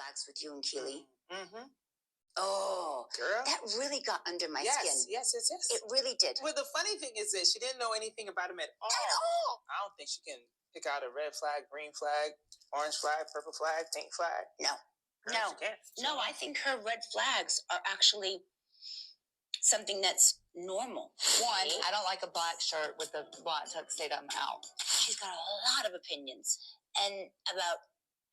flags with you and Keely. Mm-hmm. Oh, girl, that really got under my skin. Yes. It really did. Well, the funny thing is that she didn't know anything about him at all. I don't think she can pick out a red flag, green flag, orange flag, purple flag, pink flag. No. Girl, No, I think her red flags are actually something that's normal. One, I don't like a black shirt with a black tuxedo. I'm out. She's got a lot of opinions and about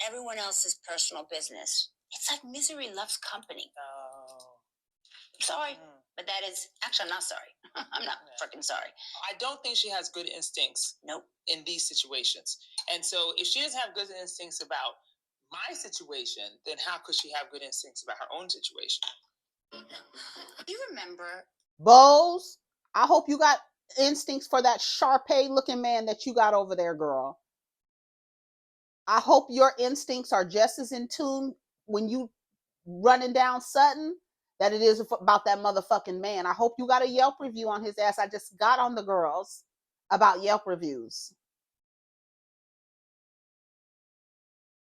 everyone else's personal business. It's like misery loves company. Oh. I'm sorry, but that is actually, I'm not sorry. I'm not freaking sorry. I don't think she has good instincts. Nope. In these situations. And so if she doesn't have good instincts about my situation, then how could she have good instincts about her own situation? You remember? Bose, I hope you got instincts for that Sharpay looking man that you got over there, girl. I hope your instincts are just as in tune when you running down Sutton that it is about that motherfucking man. I hope you got a Yelp review on his ass. I just got on the girls about Yelp reviews.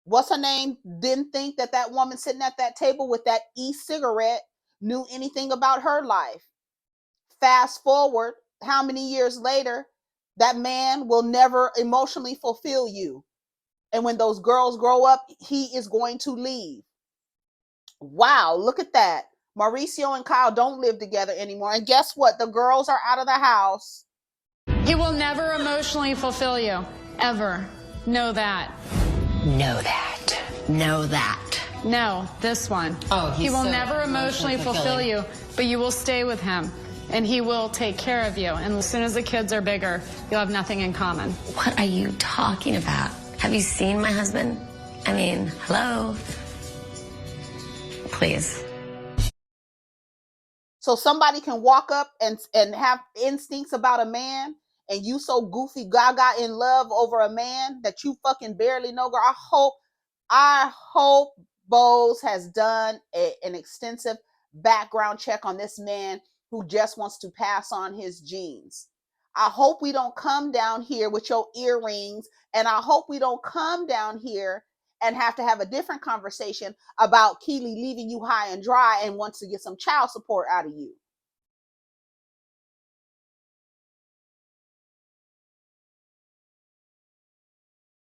What's her name? Didn't think that that woman sitting at that table with that e-cigarette knew anything about her life. Fast forward, how many years later, that man will never emotionally fulfill you. And when those girls grow up, he is going to leave. Wow, look at that. Mauricio and Kyle don't live together anymore. And guess what? The girls are out of the house. He will never emotionally fulfill you, ever. Know that. Know that. Know that. No, this one. Oh, he will never emotionally fulfill you, but you will stay with him, and he will take care of you. And as soon as the kids are bigger, you'll have nothing in common. What are you talking about? Have you seen my husband? I mean, hello? Please. So somebody can walk up and have instincts about a man, and you so goofy gaga in love over a man that you fucking barely know, girl. I hope Bose has done an extensive background check on this man who just wants to pass on his genes. I hope we don't come down here with your earrings, and I hope we don't come down here and have a different conversation about Keely leaving you high and dry and wants to get some child support out of you.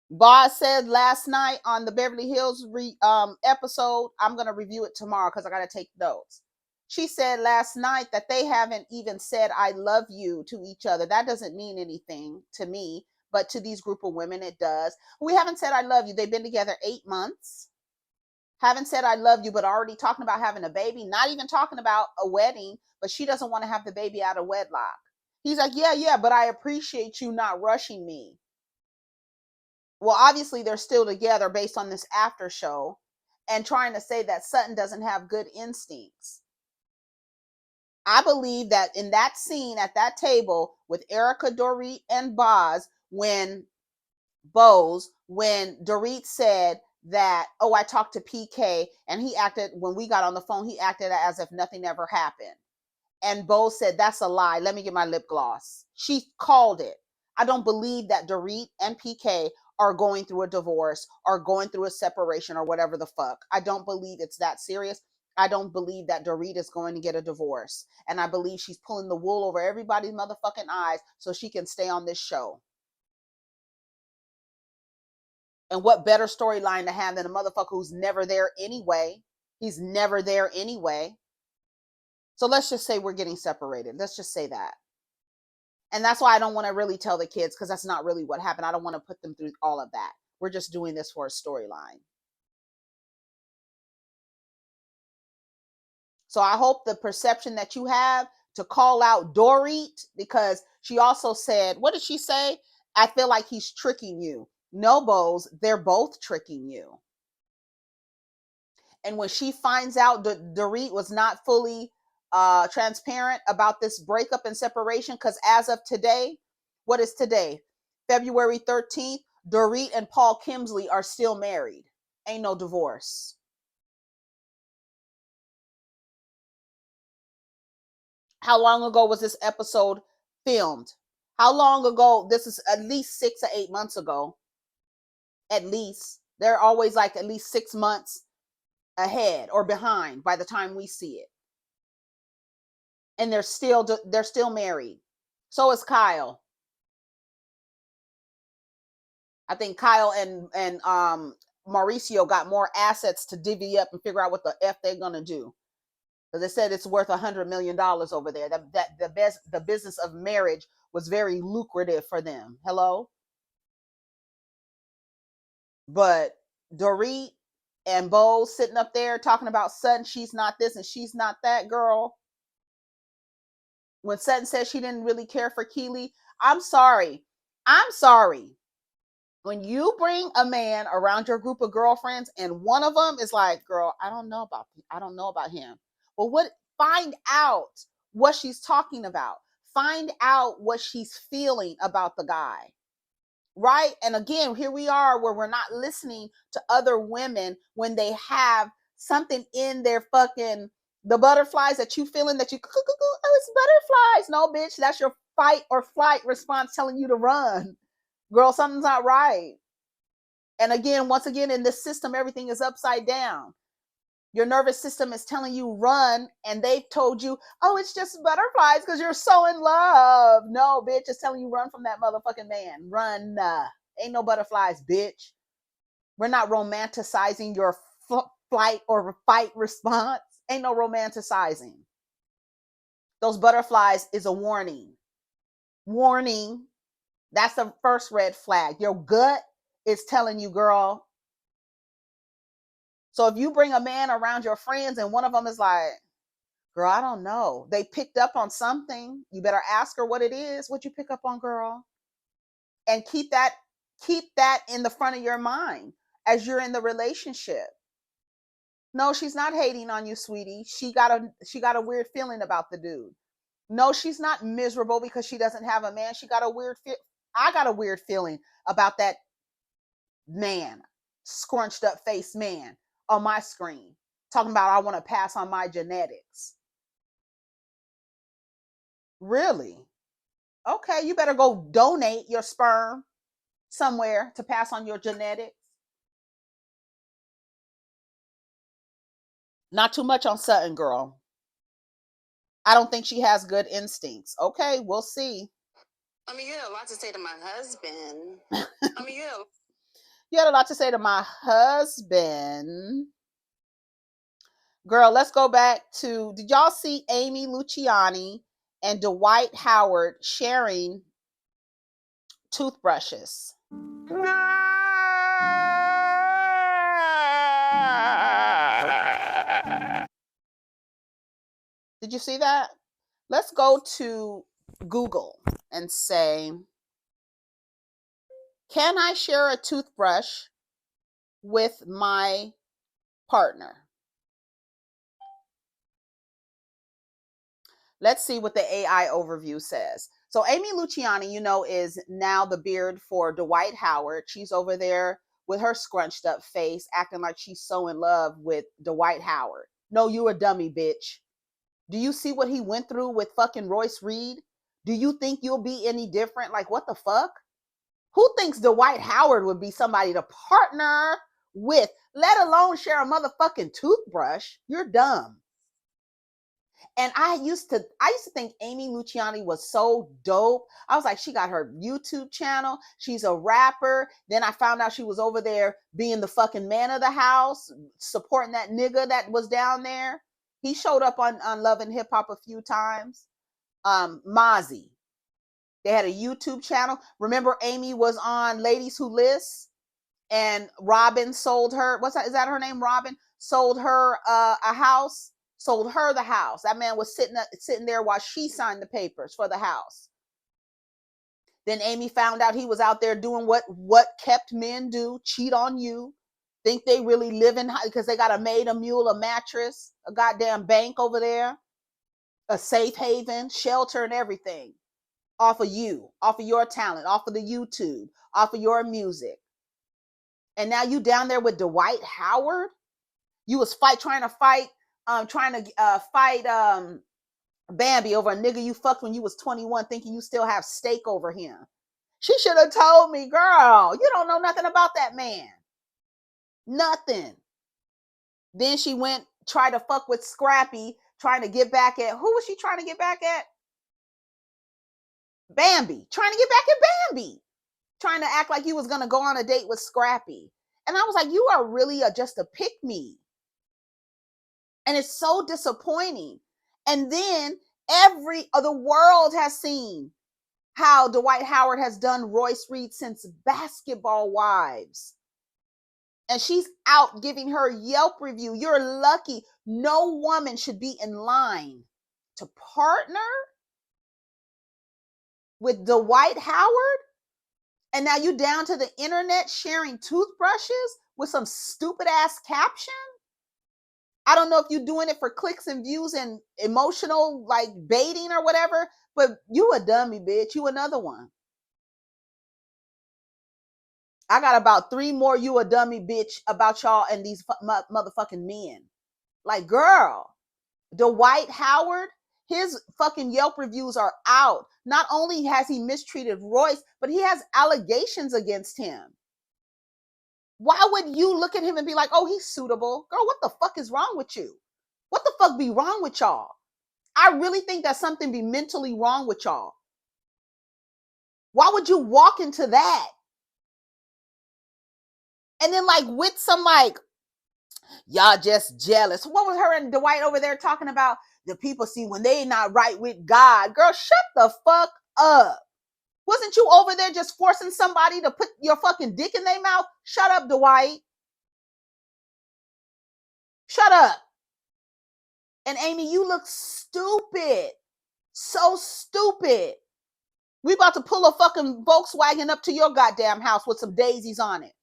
Boz said last night on the Beverly Hills episode, I'm going to review it tomorrow because I got to take notes. She said last night that they haven't even said I love you to each other. That doesn't mean anything to me, but to these group of women, it does. We haven't said I love you. They've been together 8 months. Haven't said I love you, but already talking about having a baby. Not even talking about a wedding, but she doesn't want to have the baby out of wedlock. He's like, yeah, but I appreciate you not rushing me. Well, obviously they're still together based on this after show and trying to say that Sutton doesn't have good instincts. I believe that in that scene at that table with Erica, Dorit, and Bose, when Dorit said that, oh, I talked to PK, and he acted, when we got on the phone, he acted as if nothing ever happened. And Bose said, that's a lie. Let me get my lip gloss. She called it. I don't believe that Dorit and PK are going through a divorce or going through a separation or whatever the fuck. I don't believe it's that serious. I don't believe that Dorit is going to get a divorce. And I believe she's pulling the wool over everybody's motherfucking eyes so she can stay on this show. And what better storyline to have than a motherfucker who's never there anyway? He's never there anyway. So let's just say we're getting separated. Let's just say that. And that's why I don't want to really tell the kids, because that's not really what happened. I don't want to put them through all of that. We're just doing this for a storyline. So I hope the perception that you have to call out Dorit, because she also said, what did she say? I feel like he's tricking you. No, Bose, they're both tricking you. And when she finds out that Dorit was not fully transparent about this breakup and separation, because as of today, what is today? February 13th, Dorit and Paul Kimsley are still married. Ain't no divorce. How long ago was this episode filmed? How long ago? This is at least 6 or 8 months ago. At least. They're always like at least 6 months ahead or behind by the time we see it. And they're still married. So is Kyle. I think Kyle and Mauricio got more assets to divvy up and figure out what the F they're gonna do. Because they said it's worth $100 million over there. That the business of marriage was very lucrative for them. Hello? But Dorit and Bo sitting up there talking about Sutton, she's not this and she's not that, girl. When Sutton said she didn't really care for Keely, I'm sorry. When you bring a man around your group of girlfriends and one of them is like, girl, I don't know about him. Well, find out what she's talking about. Find out what she's feeling about the guy. Right? And again, here we are where we're not listening to other women when they have something in their fucking, the butterflies that you feeling that you, oh, it's butterflies. No, bitch, that's your fight or flight response telling you to run. Girl, something's not right. And again, once again, in this system, everything is upside down. Your nervous system is telling you run, and they've told you, oh, it's just butterflies because you're so in love. No, bitch, it's telling you run from that motherfucking man. Run. Ain't no butterflies, bitch. We're not romanticizing your flight or fight response. Ain't no romanticizing. Those butterflies is a warning. Warning. That's the first red flag. Your gut is telling you, girl. So if you bring a man around your friends and one of them is like, girl, I don't know. They picked up on something. You better ask her what it is. What you pick up on, girl? And keep that in the front of your mind as you're in the relationship. No, she's not hating on you, sweetie. She got a weird feeling about the dude. No, she's not miserable because she doesn't have a man. I got a weird feeling about that man, scrunched up face man on my screen, talking about I want to pass on my genetics. Really? Okay, you better go donate your sperm somewhere to pass on your genetics. Not too much on Sutton, girl. I don't think she has good instincts. Okay, we'll see. I mean, you had a lot to say to my husband. You had a lot to say to my husband. Girl, let's go back to, did y'all see Amy Luciani and Dwight Howard sharing toothbrushes? Did you see that? Let's go to Google and say, can I share a toothbrush with my partner? Let's see what the AI overview says. So Amy Luciani, is now the beard for Dwight Howard. She's over there with her scrunched up face, acting like she's so in love with Dwight Howard. No, you a dummy, bitch. Do you see what he went through with fucking Royce Reed? Do you think you'll be any different? Like, what the fuck? Who thinks Dwight Howard would be somebody to partner with, let alone share a motherfucking toothbrush? You're dumb. And I used to think Amy Luciani was so dope. I was like, she got her YouTube channel. She's a rapper. Then I found out she was over there being the fucking man of the house, supporting that nigga that was down there. He showed up on Love and Hip Hop a few times. Mozzie. They had a YouTube channel. Remember Amy was on Ladies Who List? And Robin sold her. Is that her name? Robin sold her a house. Sold her the house. That man was sitting there while she signed the papers for the house. Then Amy found out he was out there doing what kept men do, cheat on you, think they really live in, because they got a maid, a mule, a mattress, a goddamn bank over there, a safe haven, shelter, and everything off of you, off of your talent, off of the YouTube, off of your music. And now you down there with Dwight Howard? You was trying to fight Bambi over a nigga you fucked when you was 21, thinking you still have stake over him. She should have told me, girl, you don't know nothing about that man. Nothing. Then she went, tried to fuck with Scrappy, trying to get back at, who was she trying to get back at? Bambi. Trying to get back at Bambi. Trying to act like he was going to go on a date with Scrappy. And I was like, you are really just a pick-me. And it's so disappointing. And then the world has seen how Dwight Howard has done Royce Reed since Basketball Wives. And she's out giving her Yelp review. You're lucky. No woman should be in line to partner with Dwight Howard. And now you down to the internet sharing toothbrushes with some stupid ass caption. I don't know if you're doing it for clicks and views and emotional like baiting or whatever, but you a dummy, bitch. You another one. I got about 3 more you a dummy, bitch, about y'all and these motherfucking men. Like, girl, Dwight Howard, his fucking Yelp reviews are out. Not only has he mistreated Royce, but he has allegations against him. Why would you look at him and be like, oh, he's suitable? Girl, what the fuck is wrong with you? What the fuck be wrong with y'all? I really think that something be mentally wrong with y'all. Why would you walk into that? And then like with some like, y'all just jealous. What was her and Dwight over there talking about? The people see when they not right with God. Girl, shut the fuck up. Wasn't you over there just forcing somebody to put your fucking dick in their mouth? Shut up, Dwight. Shut up. And Amy, you look stupid. So stupid. We about to pull a fucking Volkswagen up to your goddamn house with some daisies on it.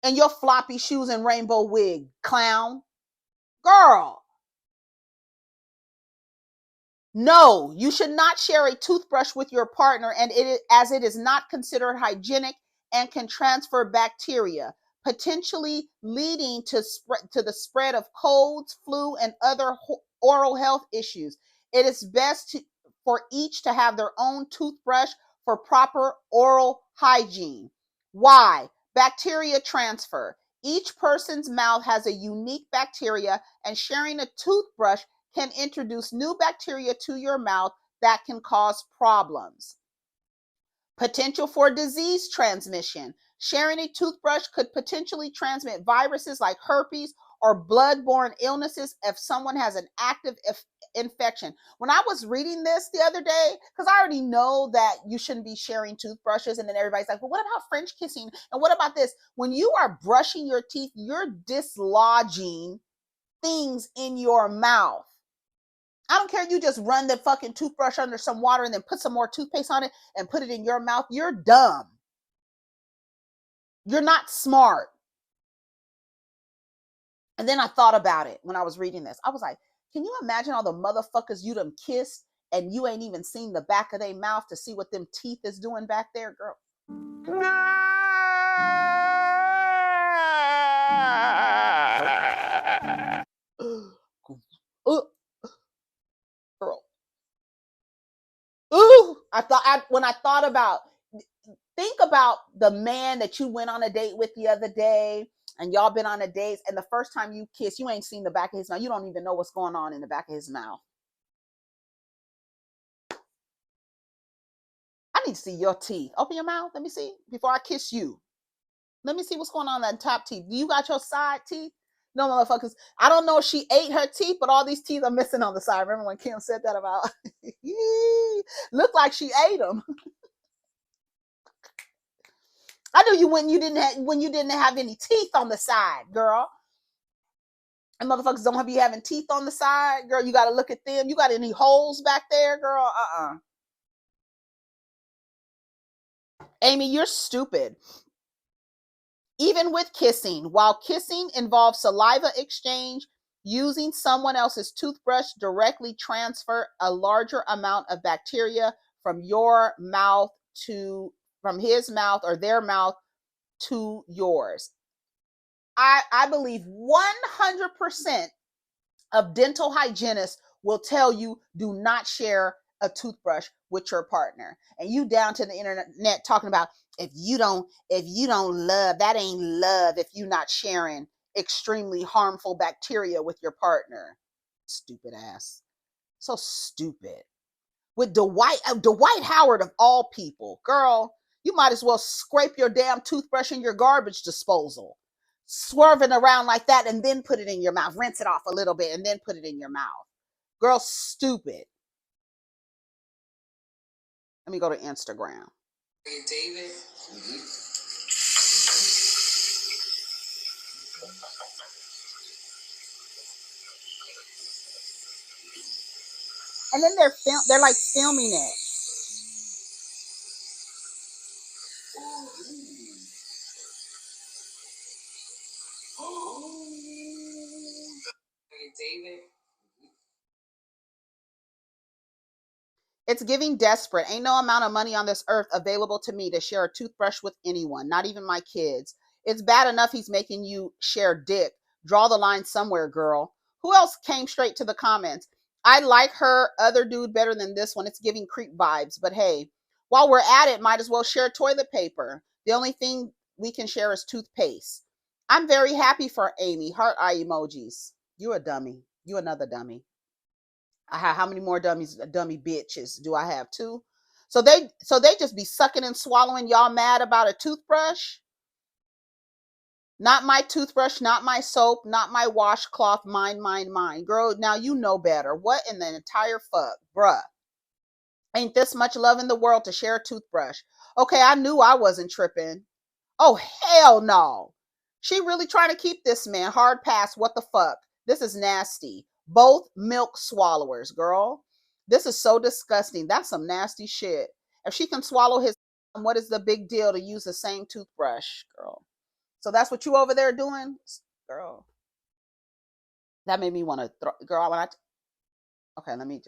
And your floppy shoes and rainbow wig, clown. Girl. No, you should not share a toothbrush with your partner, and as it is not considered hygienic and can transfer bacteria, potentially leading to the spread of colds, flu, and other oral health issues. It is best for each to have their own toothbrush for proper oral hygiene. Why? Bacteria transfer. Each person's mouth has a unique bacteria, and sharing a toothbrush can introduce new bacteria to your mouth that can cause problems. Potential for disease transmission. Sharing a toothbrush could potentially transmit viruses like herpes or blood-borne illnesses if someone has an active infection. When I was reading this the other day, because I already know that you shouldn't be sharing toothbrushes, and then everybody's like, well, what about French kissing? And what about this? When you are brushing your teeth, you're dislodging things in your mouth. I don't care if you just run the fucking toothbrush under some water and then put some more toothpaste on it and put it in your mouth. You're dumb. You're not smart. And then I thought about it when I was reading this. I was like, can you imagine all the motherfuckers you done kissed and you ain't even seen the back of their mouth to see what them teeth is doing back there, girl? Girl. Ooh, when I thought about, think about the man that you went on a date with the other day, and y'all been on a date, and the first time you kiss, you ain't seen the back of his mouth. You don't even know what's going on in the back of his mouth. I need to see your teeth. Open your mouth. Let me see. Before I kiss you. Let me see what's going on in that top teeth. Do you got your side teeth? No, motherfuckers. I don't know if she ate her teeth, but all these teeth are missing on the side. Remember when Kim said that about, looked like she ate them. I knew you when you didn't have any teeth on the side, girl. And motherfuckers don't be having teeth on the side, girl. You got to look at them. You got any holes back there, girl? Amy, you're stupid. Even with kissing, while kissing involves saliva exchange, using someone else's toothbrush directly transfer a larger amount of bacteria from your mouth from his mouth or their mouth to yours. I believe 100% of dental hygienists will tell you do not share a toothbrush with your partner. And you down to the internet talking about if you don't love, that ain't love if you not sharing extremely harmful bacteria with your partner. Stupid ass. So stupid. With Dwight Howard of all people. Girl, you might as well scrape your damn toothbrush in your garbage disposal. Swerving around like that and then put it in your mouth. Rinse it off a little bit and then put it in your mouth. Girl, stupid. Let me go to Instagram. Hey, David. And then they're like filming it. Hey, David. It's giving desperate. Ain't no amount of money on this earth available to me to share a toothbrush with anyone, not even my kids. It's bad enough he's making you share dick. Draw the line somewhere, girl. Who else came straight to the comments? I like her other dude better than this one. It's giving creep vibes. But hey, while we're at it, might as well share toilet paper. The only thing we can share is toothpaste. I'm very happy for Amy. Heart eye emojis. You a dummy. You another dummy. I have how many more dummy bitches do I have? 2? So they just be sucking and swallowing. Y'all mad about a toothbrush? Not my toothbrush, not my soap, not my washcloth, mine. Girl, now you know better. What in the entire fuck? Bruh. Ain't this much love in the world to share a toothbrush? Okay, I knew I wasn't tripping. Oh, hell no. She really trying to keep this man. Hard pass. What the fuck? This is nasty. Both milk swallowers, girl. This is so disgusting. That's some nasty shit. If she can swallow his, what is the big deal to use the same toothbrush, girl? So that's what you over there doing, girl. That made me want to throw, girl. Okay, let me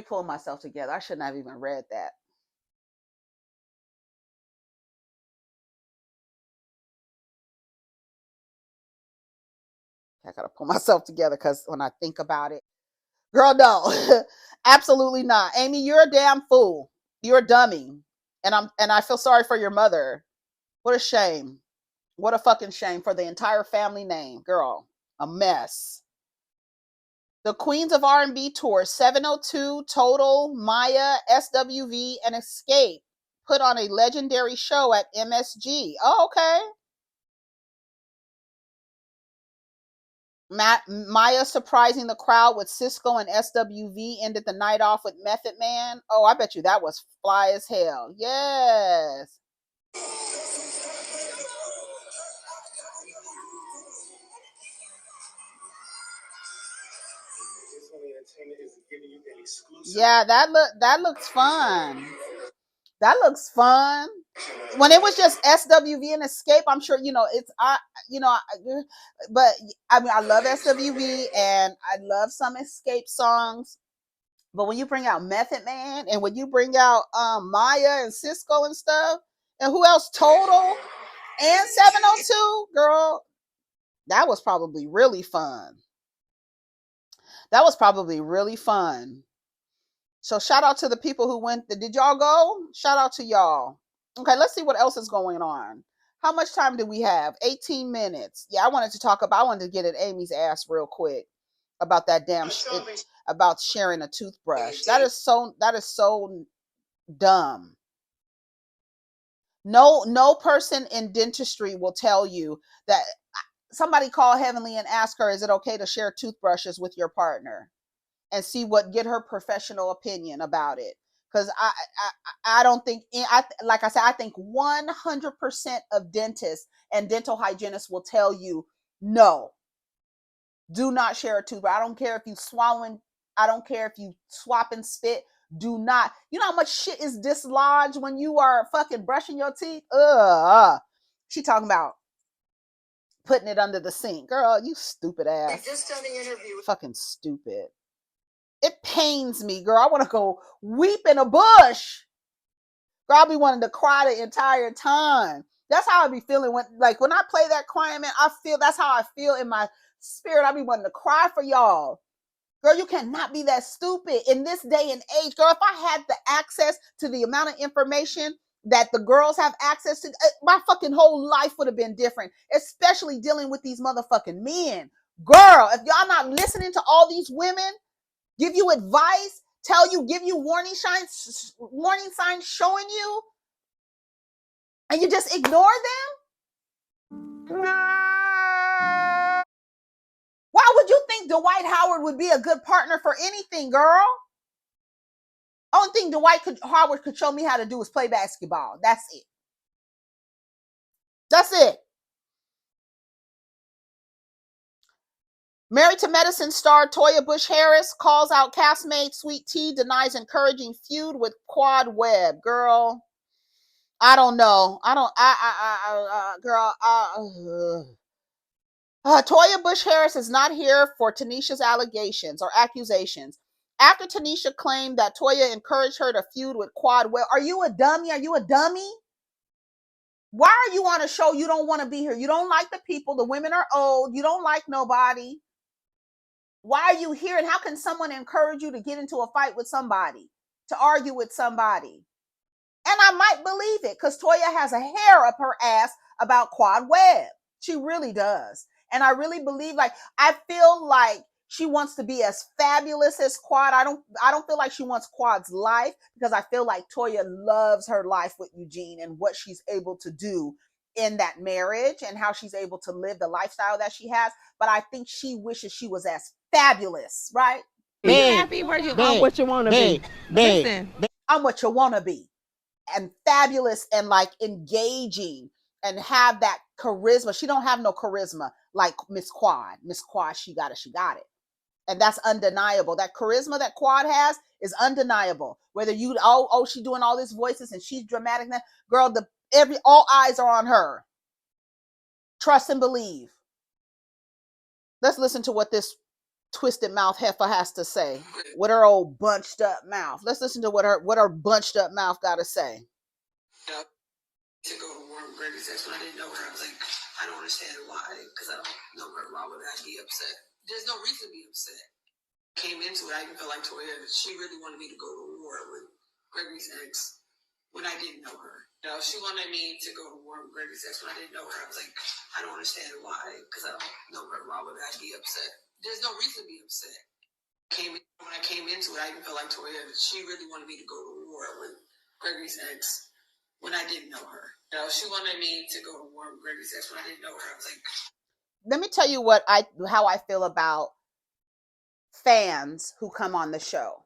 pull myself together. I shouldn't have even read that. I gotta pull myself together because when I think about it, girl, no, absolutely not. Amy, you're a damn fool. You're a dummy, and I feel sorry for your mother. What a shame. What a fucking shame for the entire family name, girl. A mess. The Queens of R&B Tour, 702, Total, Maya, SWV, and Escape put on a legendary show at MSG. Oh, okay. Maya surprising the crowd with Cisco and SWV ended the night off with Method Man. Oh, I bet you that was fly as hell. Yes. Yeah, that looks fun. That looks fun. When it was just SWV and Escape, I'm sure but I mean I love SWV and I love some Escape songs. But when you bring out Method Man and when you bring out Maya and Cisco and stuff, and who else? Total and 702, girl, that was probably really fun. That was probably really fun. So shout out to the people who went. Did y'all go? Shout out to y'all. Okay, let's see what else is going on. How much time do we have? 18 minutes. Yeah, I wanted to get at Amy's ass real quick about that damn shit about sharing a toothbrush. That is so dumb. No person in dentistry will tell you that. Somebody call Heavenly and ask her, is it okay to share toothbrushes with your partner? And get her professional opinion about it. Because I don't think, like I said, I think 100% of dentists and dental hygienists will tell you, no, do not share a toothbrush. I don't care if you swallowing, I don't care if you swap and spit. Do not. You know how much shit is dislodged when you are fucking brushing your teeth? She talking about putting it under the sink. Girl, you stupid ass. Just done the interview. Fucking stupid. It pains me, girl. I want to go weep in a bush. Girl, I'll be wanting to cry the entire time. That's how I be feeling when I play that crying, man. That's how I feel in my spirit. I be wanting to cry for y'all. Girl, you cannot be that stupid in this day and age. Girl, if I had the access to the amount of information that the girls have access to, my fucking whole life would have been different, especially dealing with these motherfucking men. Girl, if y'all not listening to all these women give you advice, give you warning signs showing you, and you just ignore them? Why would you think Dwight Howard would be a good partner for anything, girl? Only thing Howard could show me how to do is play basketball. That's it. That's it. Married to Medicine star Toya Bush Harris calls out castmate Sweet Tea, denies encouraging feud with Quad Webb. Girl, I don't know. Toya Bush Harris is not here for Tanisha's allegations or accusations. After Tanisha claimed that Toya encouraged her to feud with Quad Webb. Are you a dummy? Are you a dummy? Why are you on a show you don't want to be here? You don't like the people. The women are old. You don't like nobody. Why are you here? And how can someone encourage you to get into a fight with somebody, to argue with somebody? And I might believe it because Toya has a hair up her ass about Quad Webb. She really does. And I really believe, I feel like she wants to be as fabulous as Quad. I don't feel like she wants Quad's life, because I feel like Toya loves her life with Eugene and what she's able to do in that marriage and how she's able to live the lifestyle that she has. But I think she wishes she was as fabulous, right? Happy? Where you on what you want to be? Listen. I'm what you want to be, and fabulous and engaging and have that charisma. She don't have no charisma like Miss Quad. Miss Quad, she got it. And that's undeniable. That charisma that Quad has is undeniable. Whether you, she's doing all these voices and she's dramatic. Girl, all eyes are on her. Trust and believe. Let's listen to what this twisted mouth heifer has to say with her old bunched up mouth. Let's listen to what her bunched up mouth got to say. To go to war with Gregory sex when I didn't know her. I was like, I don't understand why, because I don't know her. Why would I be upset? There's no reason to be upset. Came into it, I even felt like Toya, she really wanted me to go to war with Gregory's ex when I didn't know her. She wanted me to go to war with Gregory's ex when I didn't know her. I was like, I don't understand why, because I don't know her. Why would I be upset? There's no reason to be upset. When I came into it, I even felt like Toya, she really wanted me to go to war with Gregory's ex when I didn't know her. She wanted me to go to war with Gregory's ex when I didn't know her. I was like, let me tell you how I feel about fans who come on the show.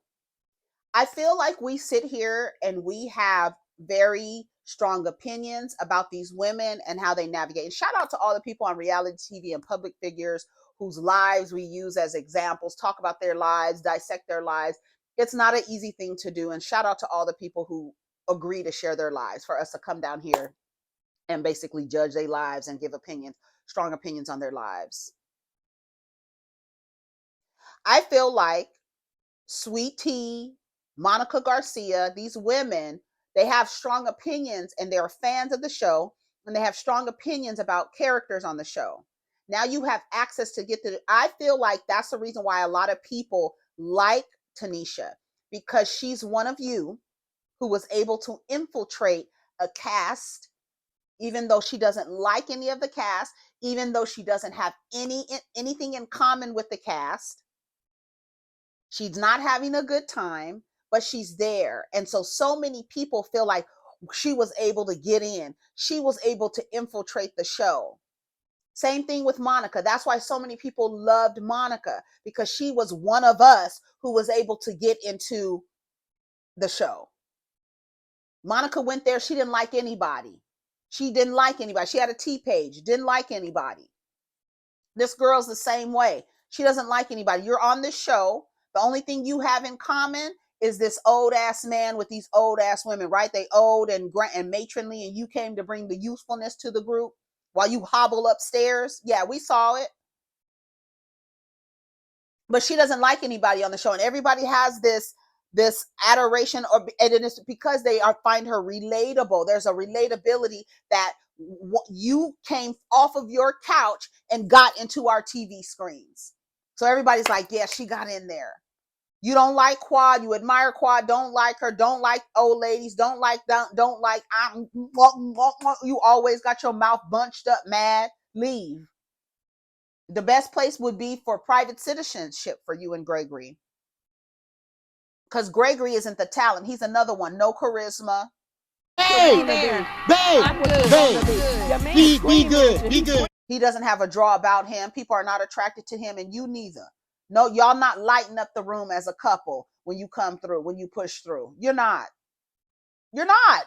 I feel like we sit here and we have very strong opinions about these women and how they navigate. And shout out to all the people on reality TV and public figures whose lives we use as examples, talk about their lives, dissect their lives. It's not an easy thing to do. And shout out to all the people who agree to share their lives for us to come down here and basically judge their lives and give strong opinions on their lives. I feel like Sweet Tea, Monica Garcia, these women, they have strong opinions and they're fans of the show, and they have strong opinions about characters on the show. Now you have access to I feel like that's the reason why a lot of people like Tanisha, because she's one of you who was able to infiltrate a cast, even though she doesn't like any of the cast, even though she doesn't have anything in common with the cast. She's not having a good time, but she's there. And so many people feel like she was able to get in. She was able to infiltrate the show. Same thing with Monica. That's why so many people loved Monica, because she was one of us who was able to get into the show. Monica went there. She didn't like anybody. She had a T page, didn't like anybody. This girl's the same way. She doesn't like anybody. You're on this show. The only thing you have in common is this old ass man with these old ass women, right? They old and matronly, and you came to bring the youthfulness to the group while you hobble upstairs. Yeah, we saw it. But she doesn't like anybody on the show, and everybody has this adoration, and it's because they find her relatable. There's a relatability that you came off of your couch and got into our TV screens. So everybody's like, yeah, she got in there. You don't like Quad. You admire Quad. Don't like her. Don't like old ladies. Don't like. You always got your mouth bunched up, mad. Leave. The best place would be for private citizenship for you and Gregory. Because Gregory isn't the talent. He's another one. No charisma. Babe, be good. He doesn't have a draw about him. People are not attracted to him, and you neither. No, y'all not lighting up the room as a couple when you come through, when you push through. You're not. You're not.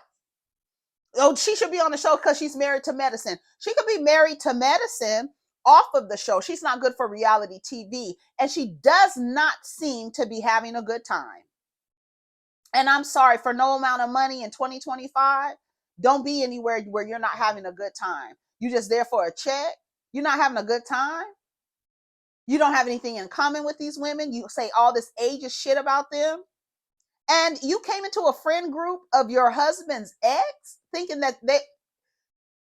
Oh, she should be on the show because she's married to medicine. She could be married to medicine off of the show. She's not good for reality TV, and she does not seem to be having a good time. And I'm sorry, for no amount of money in 2025, don't be anywhere where you're not having a good time. You just there for a check. You're not having a good time. You don't have anything in common with these women. You say all this ageist shit about them. And you came into a friend group of your husband's ex thinking that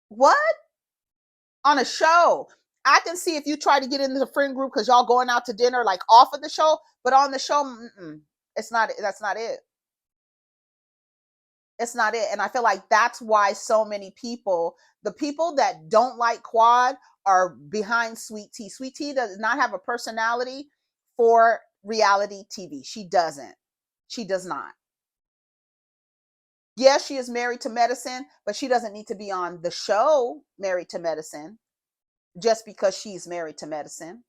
what? On a show. I can see if you try to get into the friend group because y'all going out to dinner like off of the show, but on the show, that's not it. It's not it. And I feel like that's why so many people, the people that don't like Quad are behind Sweet Tea. Sweet Tea does not have a personality for reality TV. She doesn't. She does not. Yes, she is married to medicine, but she doesn't need to be on the show Married to Medicine just because she's married to medicine.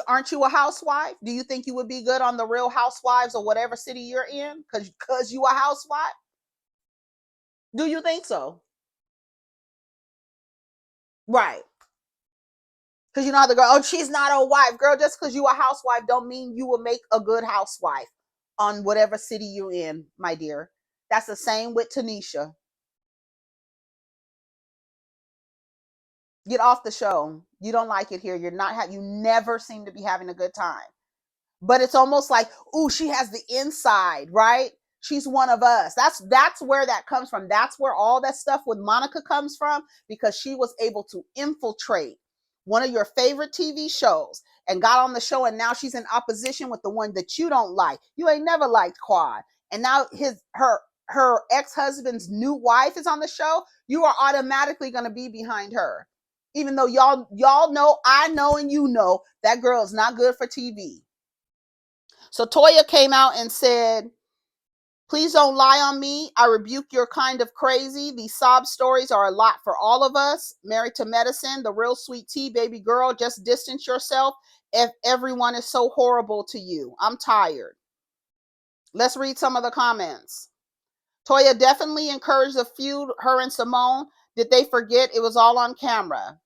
Aren't you a housewife? Do you think you would be good on the Real Housewives or whatever city you're in because you a housewife? Do you think so? Right. Because you know how the girl, oh, she's not a wife. Girl, just because you a housewife don't mean you will make a good housewife on whatever city you're in, my dear. That's the same with Teanisha. Get off the show. You don't like it here. You never seem to be having a good time. But it's almost like, ooh, she has the inside, right? She's one of us. That's where that comes from. That's where all that stuff with Monica comes from, because she was able to infiltrate one of your favorite TV shows and got on the show, and now she's in opposition with the one that you don't like. You ain't never liked Quad. And now her ex-husband's new wife is on the show. You are automatically going to be behind her. Even though y'all know, I know, and you know that girl is not good for TV. So Toya came out and said, please don't lie on me. I rebuke your kind of crazy. These sob stories are a lot for all of us. Married to Medicine, the real Sweet Tea, baby girl, just distance yourself if everyone is so horrible to you. I'm tired. Let's read some of the comments. Toya definitely encouraged the feud, her and Simone. Did they forget it was all on camera?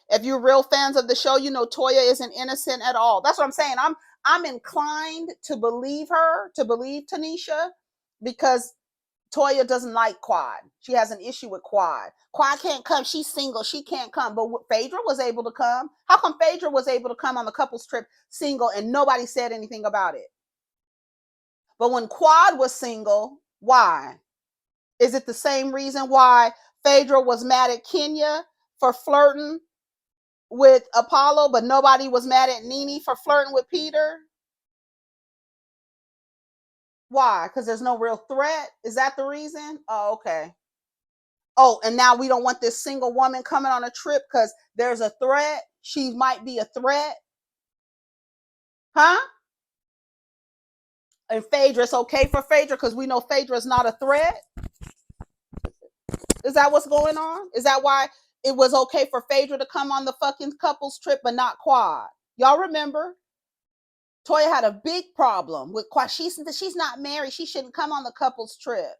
If you're real fans of the show, you know Toya isn't innocent at all. That's what I'm saying. I'm inclined to believe her, to believe Teanisha, because Toya doesn't like Quad. She has an issue with Quad. Quad can't come. She's single. She can't come. But Phaedra was able to come. How come Phaedra was able to come on the couples trip single and nobody said anything about it? But when Quad was single, why? Is it the same reason why Phaedra was mad at Kenya for flirting with Apollo, but nobody was mad at Nene for flirting with Peter? Why? Because there's no real threat? Is that the reason? Oh, okay. Oh, and now we don't want this single woman coming on a trip because there's a threat. She might be a threat. Huh? And Phaedra, it's okay for Phaedra because we know Phaedra is not a threat. Is that what's going on? Is that why it was okay for Phaedra to come on the fucking couples trip but not Quad? Y'all remember? Toya had a big problem with Quad. She's not married. She shouldn't come on the couples trip.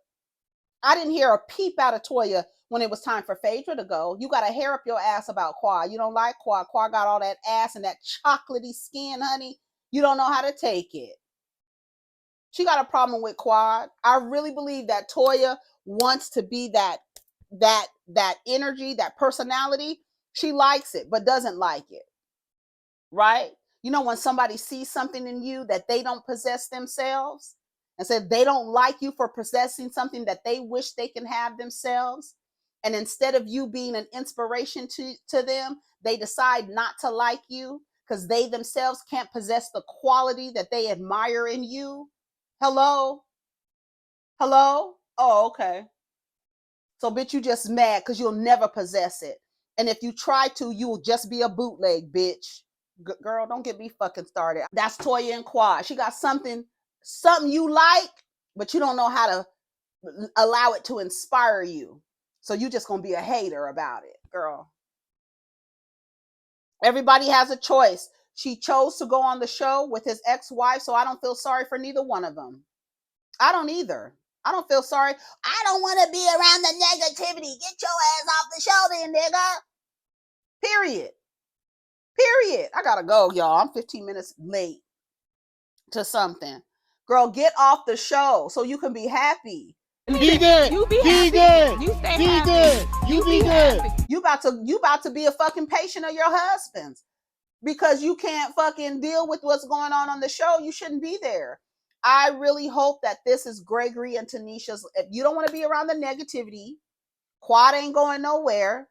I didn't hear a peep out of Toya when it was time for Phaedra to go. You got to hair up your ass about Quad. You don't like Quad. Quad got all that ass and that chocolatey skin, honey. You don't know how to take it. She got a problem with Quad. I really believe that Toya wants to be that energy, that personality. She likes it, but doesn't like it. Right? You know, when somebody sees something in you that they don't possess themselves, and said they don't like you for possessing something that they wish they can have themselves, and instead of you being an inspiration to them, they decide not to like you. because they themselves can't possess the quality that they admire in you? Hello? Hello? Oh, okay. So, bitch, you just mad because you'll never possess it. And if you try to, you'll just be a bootleg, bitch. Girl, don't get me fucking started. That's Toya and Quad. She got something you like, but you don't know how to allow it to inspire you. So you just gonna be a hater about it, girl. Everybody has a choice. She chose to go on the show with his ex-wife, so I don't feel sorry for neither one of them. I don't either. I don't feel sorry. I don't want to be around the negativity. Get your ass off the show then, nigga. Period. Period. I gotta go, y'all. I'm 15 minutes late to something. Girl, get off the show so you can be happy. Be good. You be happy. You stay happy. You be good. You about to be a fucking patient of your husband's because you can't fucking deal with what's going on the show. You shouldn't be there. I really hope that this is Gregory and Tanisha's. If you don't want to be around the negativity, Quad ain't going nowhere,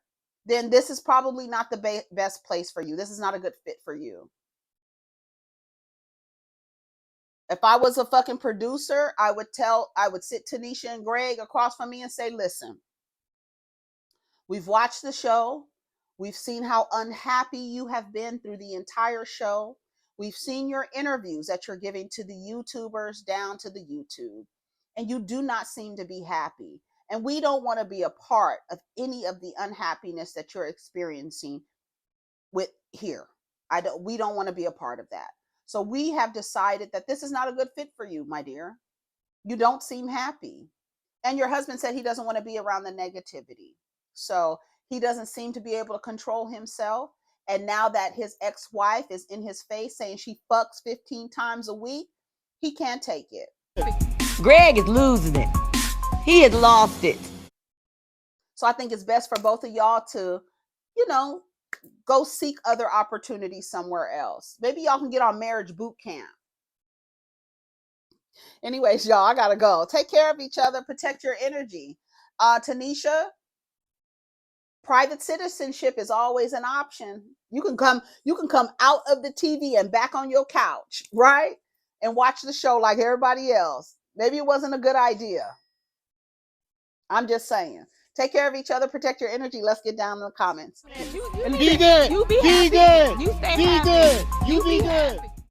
then this is probably not the best place for you. This is not a good fit for you. If I was a fucking producer, I would sit Tanisha and Greg across from me and say, listen, we've watched the show. We've seen how unhappy you have been through the entire show. We've seen your interviews that you're giving to the YouTubers down to the YouTube, and you do not seem to be happy. And we don't want to be a part of any of the unhappiness that you're experiencing with here. We don't want to be a part of that. So we have decided that this is not a good fit for you, my dear. You don't seem happy. And your husband said he doesn't want to be around the negativity. So he doesn't seem to be able to control himself. And now that his ex-wife is in his face saying she fucks 15 times a week, he can't take it. Greg is losing it. He has lost it. So I think it's best for both of y'all to, go seek other opportunities somewhere else. Maybe y'all can get on marriage boot camp. Anyways, y'all, I gotta go. Take care of each other. Protect your energy. Tanisha, private citizenship is always an option. You can come out of the TV and back on your couch, right? And watch the show like everybody else. Maybe it wasn't a good idea. I'm just saying. Take care of each other. Protect your energy. Let's get down in the comments. Be good. You be happy. You stay happy. You be good.